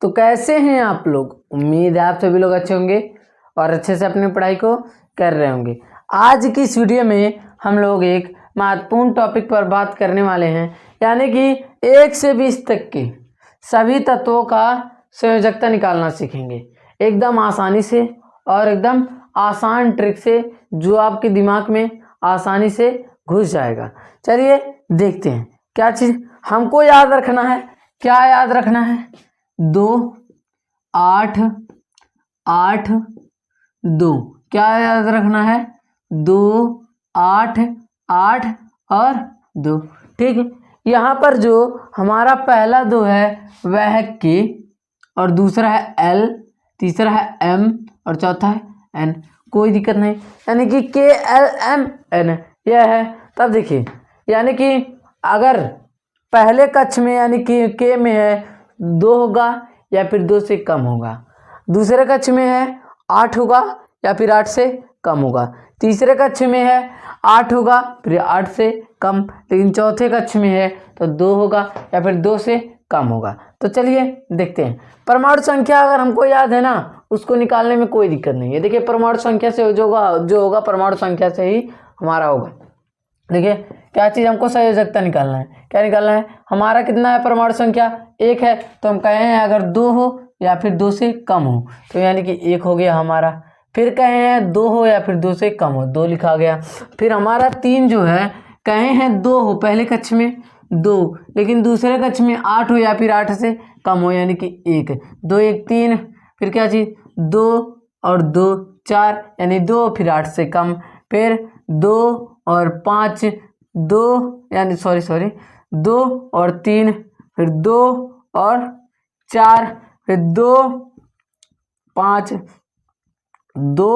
तो कैसे हैं आप लोग? उम्मीद है आप सभी लोग अच्छे होंगे और अच्छे से अपनी पढ़ाई को कर रहे होंगे। आज की इस वीडियो में हम लोग एक महत्वपूर्ण टॉपिक पर बात करने वाले हैं, यानी कि 1 से 20 तक के सभी तत्वों का संयोजकता निकालना सीखेंगे एकदम आसानी से और एकदम आसान ट्रिक से, जो आपके दिमाग में आसानी से घुस जाएगा। चलिए देखते हैं क्या चीज़ हमको याद रखना है। क्या याद रखना है? 2 8 8 2। क्या याद रखना है? 2 8 8 और 2। ठीक है, यहाँ पर जो हमारा पहला 2 है वह है K और दूसरा है L, तीसरा है M और चौथा है N। कोई दिक्कत नहीं, यानी कि K L M N यह है। तब देखिए, यानी कि अगर पहले कक्ष में यानी कि K में है 2 होगा या फिर 2 से कम होगा, दूसरे कक्ष में है 8 होगा या फिर 8 से कम होगा, तीसरे कक्ष में है 8 होगा फिर 8 से कम, लेकिन चौथे कक्ष में है तो 2 होगा या फिर 2 से कम होगा। तो चलिए देखते हैं। परमाणु संख्या अगर हमको याद है ना, उसको निकालने में कोई दिक्कत नहीं है। देखिए परमाणु संख्या से जो होगा परमाणु संख्या से ही हमारा होगा। देखिए क्या चीज़ हमको संयोजकता निकालना है। क्या निकालना है? हमारा कितना है परमाणु संख्या? 1 है, तो हम कहे हैं अगर 2 हो या फिर 2 से कम हो तो यानी कि 1 हो गया हमारा। फिर कहे हैं 2 हो या फिर 2 से कम हो, 2 लिखा गया। फिर हमारा 3 जो है, कहे हैं 2 हो पहले कक्ष में 2, लेकिन दूसरे कक्ष में 8 हो या फिर 8 से कम हो, यानी कि 1। 2 1 3, फिर क्या चीज़ 2 और 2 4, यानी 2 फिर 8 से कम, फिर 2 और 5 2 यानी सॉरी 2 और 3, फिर 2 और 4, फिर 2 5 2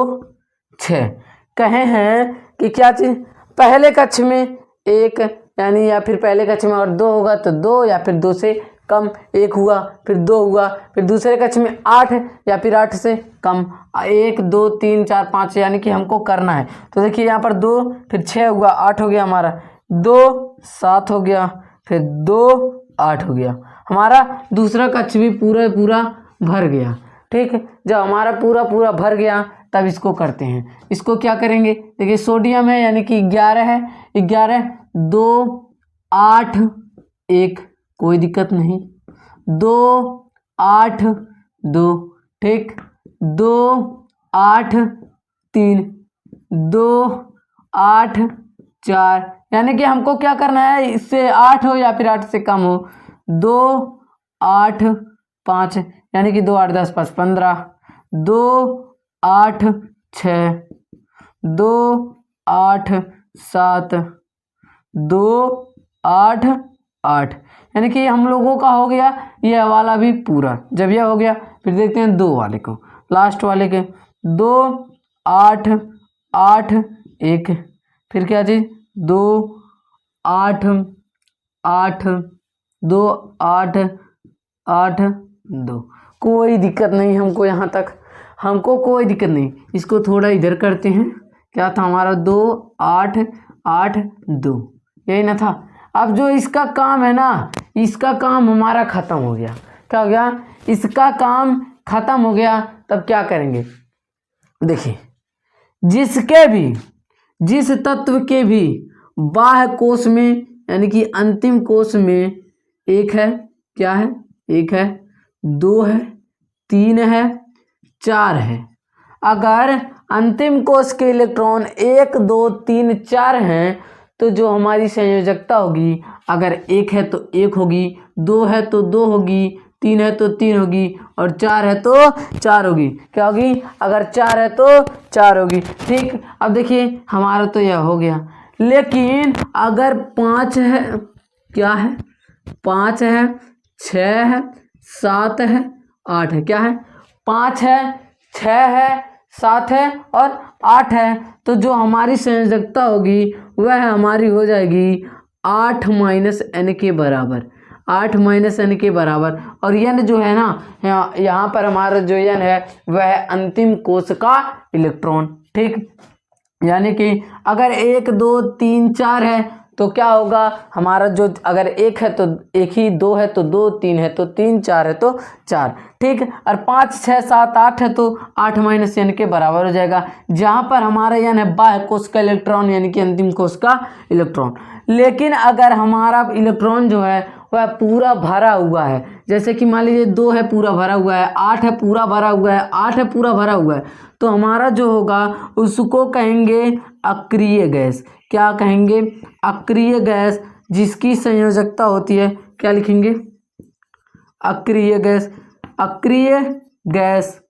6। कहे हैं कि क्या चीज़ पहले कक्ष में 1 यानी या फिर पहले कक्ष में और 2 होगा तो 2 या फिर 2 से कम, 1 हुआ फिर 2 हुआ, फिर दूसरे कक्ष में 8 या फिर 8 से कम, 1 2 3 4 5, यानी कि हमको करना है। तो देखिए यहाँ पर 2 फिर 6 हुआ, 8 हो गया हमारा, 2 7 हो गया, फिर 2 8 हो गया। हमारा दूसरा कक्ष भी पूरा भर गया। ठीक है, जब हमारा पूरा भर गया तब इसको करते हैं। इसको क्या करेंगे? देखिए सोडियम है यानी कि 11 है, 11 2 8 1, कोई दिक्कत नहीं, 2 8 2, ठीक, 2 8 3, 2 8 4, यानी कि हमको क्या करना है? इससे 8 हो या फिर 8 से कम हो, 2 8 5, यानी कि 2 8 10 5 15, 2 8 6, 2 8 7, 2 8 8, यानी कि हम लोगों का हो गया यह वाला भी पूरा। जब यह हो गया फिर देखते हैं 2 वाले को, लास्ट वाले के, 2 8 8 1, फिर क्या चीज़ 2 8 8 2 8 8 2। कोई दिक्कत नहीं हमको, यहाँ तक हमको कोई दिक्कत नहीं। इसको थोड़ा इधर करते हैं। क्या था हमारा? 2 8 8 2, यही ना था। अब जो इसका काम है ना, इसका काम हमारा ख़त्म हो गया। क्या हो गया? इसका काम ख़त्म हो गया। तब क्या करेंगे? देखिए जिस तत्व के भी बाह्य कोश में यानी कि अंतिम कोश में 1 है, क्या है? 1 है, 2 है, 3 है, 4 है। अगर अंतिम कोश के इलेक्ट्रॉन 1 2 3 4 हैं तो जो हमारी संयोजकता होगी, अगर 1 है तो 1 होगी, 2 है तो 2 होगी, 3 है तो 3 होगी और 4 है तो 4 होगी। क्या होगी? अगर 4 है तो 4 होगी। ठीक, अब देखिए हमारा तो यह हो गया, लेकिन अगर 5 है, क्या है? 5 है, 6 है, 7 है, 8 है, क्या है? 5 है, 6 है, 7 है और 8 है। तो जो हमारी संयोजकता होगी वह हमारी हो जाएगी 8 - n के बराबर, 8 - n के बराबर। और n जो है ना, यहाँ पर हमारा जो n है वह अंतिम कोश का इलेक्ट्रॉन। ठीक, यानी कि अगर 1 2 3 4 है तो क्या होगा हमारा जो, अगर 1 है तो 1 ही, 2 है तो 2, 3 है तो 3, 4 है तो 4, ठीक। और 5, 6, 7, 8 है तो 8 माइनस n के बराबर हो जाएगा, जहाँ पर हमारा n है बाह्य कोश का इलेक्ट्रॉन यानी कि अंतिम कोश का इलेक्ट्रॉन। लेकिन अगर हमारा इलेक्ट्रॉन जो है वह पूरा भरा हुआ है, जैसे कि मान लीजिए 2 है पूरा भरा हुआ है, 8 है पूरा भरा हुआ है, 8 है पूरा भरा हुआ है, तो हमारा जो होगा उसको कहेंगे अक्रिय गैस। क्या कहेंगे? अक्रिय गैस, जिसकी संयोजकता होती है, क्या लिखेंगे? अक्रिय गैस। अक्रिय गैस,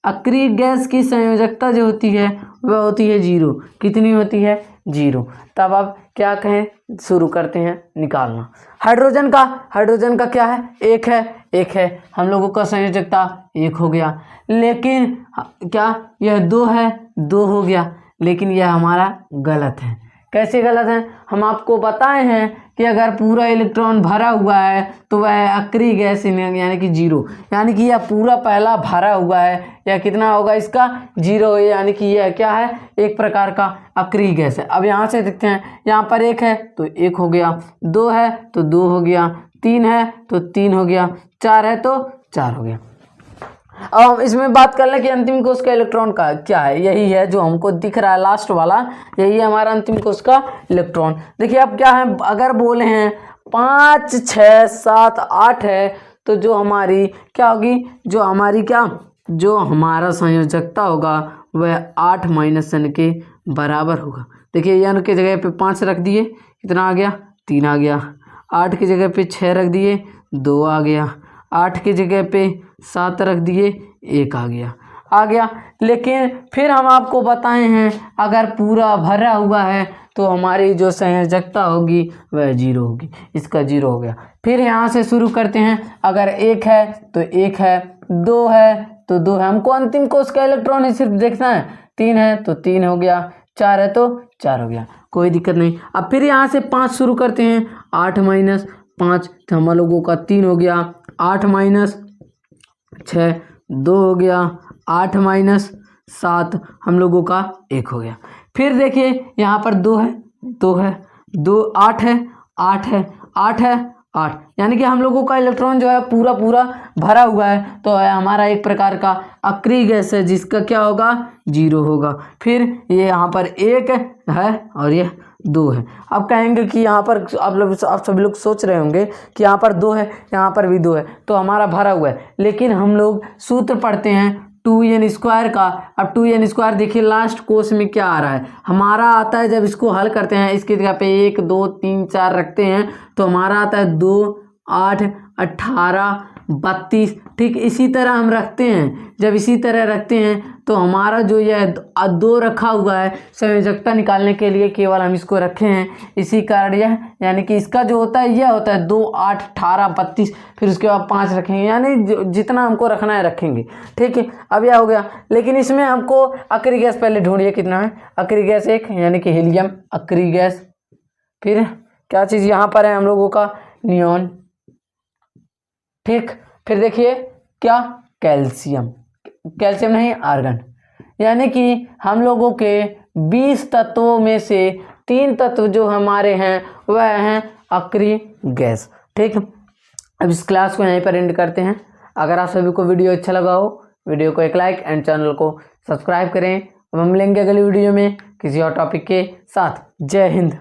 अक्रिय गैस की संयोजकता जो होती है वह होती है 0। कितनी होती है? 0। तब अब क्या कहें, शुरू करते हैं निकालना। हाइड्रोजन का क्या है? 1 है, 1 है, हम लोगों का संयोजकता 1 हो गया। लेकिन क्या यह 2 है? 2 हो गया, लेकिन यह हमारा गलत है। कैसे गलत है? हम आपको बताए हैं कि अगर पूरा इलेक्ट्रॉन भरा हुआ है तो वह अक्रिय गैस यानी कि 0, यानी कि यह पूरा पहला भरा हुआ है, यह कितना होगा इसका? 0, यानी कि यह क्या है? एक प्रकार का अक्रिय गैस है। अब यहाँ से देखते हैं, यहाँ पर 1 है तो 1 हो गया, 2 है तो 2 हो गया, 3 है तो 3 हो गया, 4 है तो 4 हो गया। अब हम इसमें बात कर लें कि अंतिम कोश का इलेक्ट्रॉन का क्या है। यही है जो हमको दिख रहा है लास्ट वाला, यही है हमारा अंतिम कोश का इलेक्ट्रॉन। देखिए अब क्या है, अगर बोले हैं 5, 6, 7, 8 है तो जो हमारी क्या होगी, जो हमारा संयोजकता होगा वह 8 माइनस n के बराबर होगा। देखिए n के जगह पे 5 रख दिए, कितना आ गया? 3 आ गया। 8 की जगह पे 6 रख दिए, 2 आ गया। 8 की जगह पे 7 रख दिए, 1 आ गया। लेकिन फिर हम आपको बताए हैं अगर पूरा भरा हुआ है तो हमारी जो संयोजकता होगी वह 0 होगी। इसका 0 हो गया। फिर यहाँ से शुरू करते हैं, अगर 1 है तो 1 है, 2 है तो 2 है, हमको अंतिम कोश का इलेक्ट्रॉन ही सिर्फ देखना है। 3 है तो 3 हो गया, 4 है तो 4 हो गया, कोई दिक्कत नहीं। अब फिर यहाँ से 5 शुरू करते हैं, 8 माइनस 5 तो हम लोगों का 3 हो गया, 8 माइनस 6 2 हो गया, 8 माइनस 7 हम लोगों का 1 हो गया। फिर देखिए यहाँ पर 2 है, 2 8 है, 8 है, 8 है, 8, यानी कि हम लोगों का इलेक्ट्रॉन जो है पूरा भरा हुआ है, तो हमारा एक प्रकार का अक्रिय गैस है जिसका क्या होगा? 0 होगा। फिर ये यहाँ पर 1 है और ये 2 है। अब कहेंगे कि यहाँ पर आप सभी लोग सोच रहे होंगे कि यहाँ पर 2 है, यहाँ पर भी 2 है, तो हमारा भरा हुआ है। लेकिन हम लोग सूत्र पढ़ते हैं 2n² का। अब 2n² देखिए लास्ट कोश में क्या आ रहा है, हमारा आता है जब इसको हल करते हैं, इसकी जगह पे 1 2 3 4 रखते हैं तो हमारा आता है 2 8 18 32। ठीक इसी तरह हम रखते हैं, जब इसी तरह रखते हैं तो हमारा जो यह 2 रखा हुआ है संयोजकता निकालने के लिए केवल हम इसको रखे हैं, इसी कारण यह, यानी कि इसका जो होता है यह होता है 2 8 18 32, फिर उसके बाद 5 रखेंगे, यानी जितना हमको रखना है रखेंगे। ठीक है, अब यह हो गया। लेकिन इसमें हमको अक्रिय गैस पहले ढूंढिए कितना है। अक्रिय गैस 1 यानी कि हीलियम अक्रिय गैस। फिर क्या चीज़ यहाँ पर है हम लोगों का? नियॉन। ठीक, फिर देखिए क्या? कैल्शियम नहीं, आर्गन। यानी कि हम लोगों के 20 तत्वों में से 3 तत्व जो हमारे हैं वह हैं अक्रिय गैस। ठीक, अब इस क्लास को यहीं पर एंड करते हैं। अगर आप सभी को वीडियो अच्छा लगा हो, वीडियो को एक लाइक एंड चैनल को सब्सक्राइब करें। अब हम मिलेंगे अगली वीडियो में किसी और टॉपिक के साथ। जय हिंद।